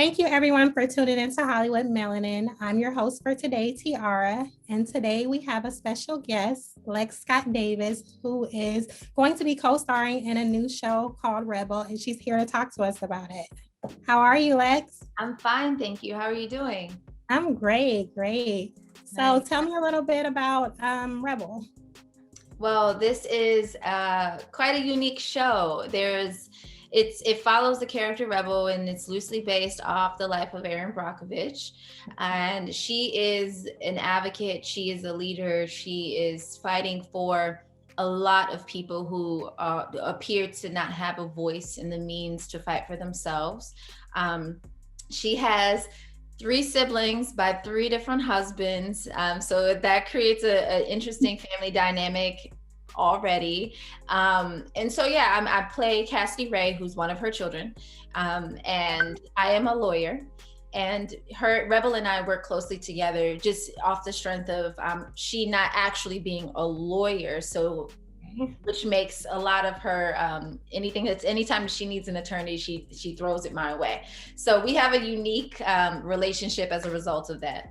Thank you everyone for tuning into Hollywood Melanin. I'm your host for today, Tiara, and today we have a special guest, Lex Scott Davis, who is going to be co-starring in a new show called Rebel, and she's here to talk to us about it. How are you, Lex? I'm fine, thank you. How are you doing? I'm great. So Nice. tell me a little bit about Rebel. Well, this is quite a unique show. It follows the character Rebel, and it's loosely based off the life of Erin Brockovich. And she is an advocate. She is a leader. She is fighting for a lot of people who appear to not have a voice and the means to fight for themselves. She has 3 siblings by 3 different husbands. So that creates an interesting family dynamic already. And so, yeah, I play Cassidy Ray, who's one of her children. And I am a lawyer. And Rebel and I work closely together just off the strength of she not actually being a lawyer. So which makes a lot of her anytime she needs an attorney, she throws it my way. So we have a unique relationship as a result of that.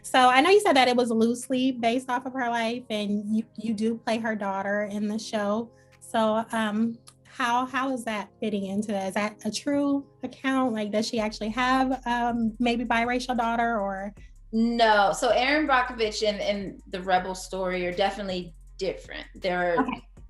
So I know you said that it was loosely based off of her life, and you do play her daughter in the show. So how is that fitting into that? Is that a true account? Like, does she actually have maybe biracial daughter or? No. So Erin Brockovich and the Rebel story are definitely different.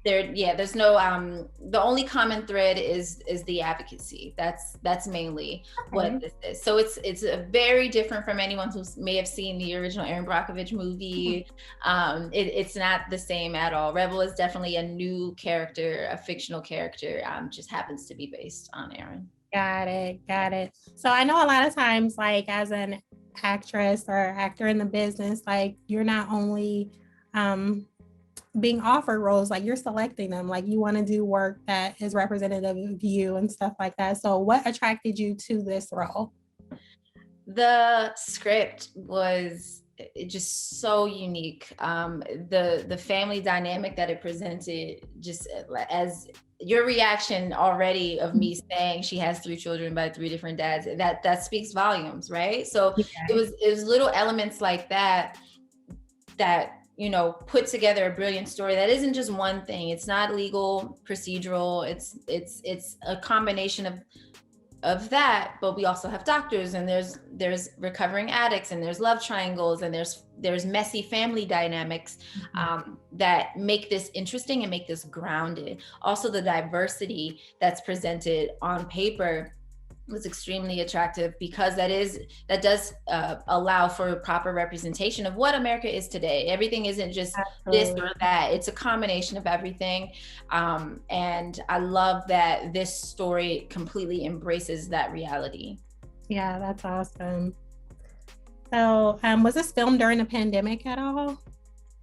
There's no the only common thread is the advocacy. That's mainly what this is. So it's a very different from anyone who may have seen the original Erin Brockovich movie. It's not the same at all. Rebel is definitely a new character, a fictional character, just happens to be based on Erin. Got it. So I know a lot of times, like as an actress or actor in the business, like you're not only being offered roles, like you're selecting them, like you want to do work that is representative of you and stuff like that. So what attracted you to this role? The script was just so unique. The family dynamic that it presented, just as your reaction already of me saying she has 3 children by 3 different dads, that speaks volumes, right? So it was little elements like that put together a brilliant story that isn't just one thing. It's not legal, procedural. It's a combination of that, but we also have doctors, and there's recovering addicts, and there's love triangles, and there's messy family dynamics that make this interesting and make this grounded. Also, the diversity that's presented on paper was extremely attractive, because that does allow for proper representation of what America is today. Everything isn't just this or that. It's a combination of everything. And I love that this story completely embraces that reality. Yeah, that's awesome. So was this filmed during the pandemic at all?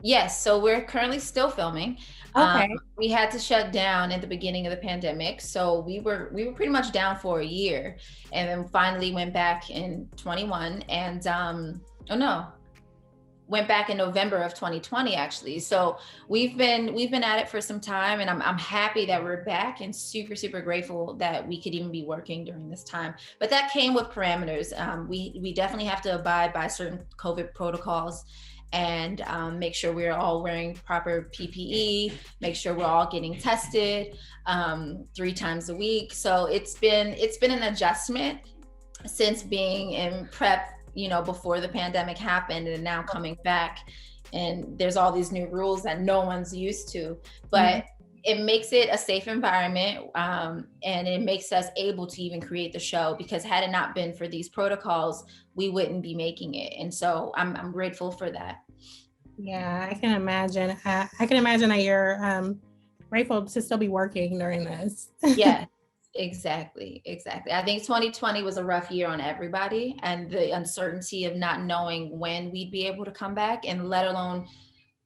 Yes, so we're currently still filming. Okay. We had to shut down at the beginning of the pandemic, so we were pretty much down for a year, and then finally went back in 21, and went back in November of 2020 actually. So we've been at it for some time, and I'm happy that we're back, and super grateful that we could even be working during this time. But that came with parameters. We definitely have to abide by certain COVID protocols, and make sure we're all wearing proper PPE, make sure we're all getting tested 3 times a week. So it's been an adjustment since being in prep, before the pandemic happened, and now coming back, and there's all these new rules that no one's used to, but it makes it a safe environment, and it makes us able to even create the show, because had it not been for these protocols, we wouldn't be making it. And so I'm grateful for that. Yeah, I can imagine. I can imagine that you're grateful to still be working during this. Yeah, exactly. I think 2020 was a rough year on everybody, and the uncertainty of not knowing when we'd be able to come back, and let alone,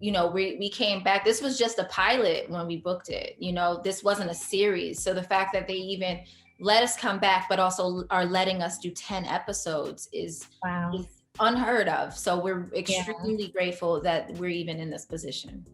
we came back. This was just a pilot when we booked it. This wasn't a series. So the fact that they even let us come back, but also are letting us do 10 episodes is unheard of. So we're extremely grateful that we're even in this position.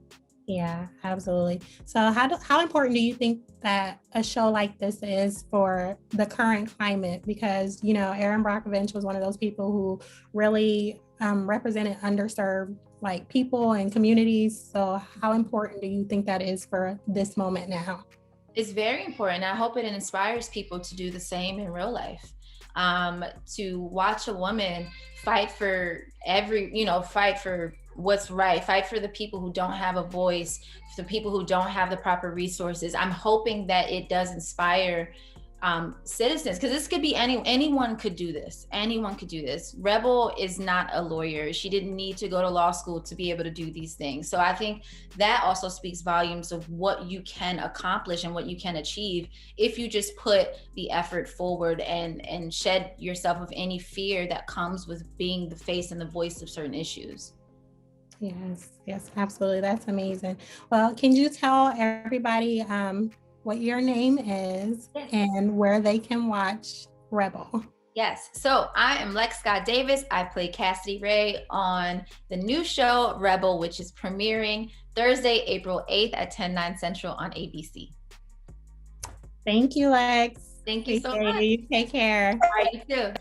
Yeah, absolutely. So how important do you think that a show like this is for the current climate? Because, you know, Erin Brockovich was one of those people who really represented underserved like people and communities. So how important do you think that is for this moment now? It's very important. I hope it inspires people to do the same in real life. To watch a woman fight for fight for what's right, fight for the people who don't have a voice, for the people who don't have the proper resources. I'm hoping that it does inspire citizens, because this could be anyone could do this. Anyone could do this. Rebel is not a lawyer. She didn't need to go to law school to be able to do these things. So I think that also speaks volumes of what you can accomplish and what you can achieve if you just put the effort forward and shed yourself of any fear that comes with being the face and the voice of certain issues. Yes, absolutely. That's amazing. Well, can you tell everybody what your name is and where they can watch Rebel? Yes. So I am Lex Scott Davis. I play Cassidy Ray on the new show Rebel, which is premiering Thursday, April 8th at 10/9 Central on ABC. Thank you, Lex. Thank you so much. You. Take care. All right, you too.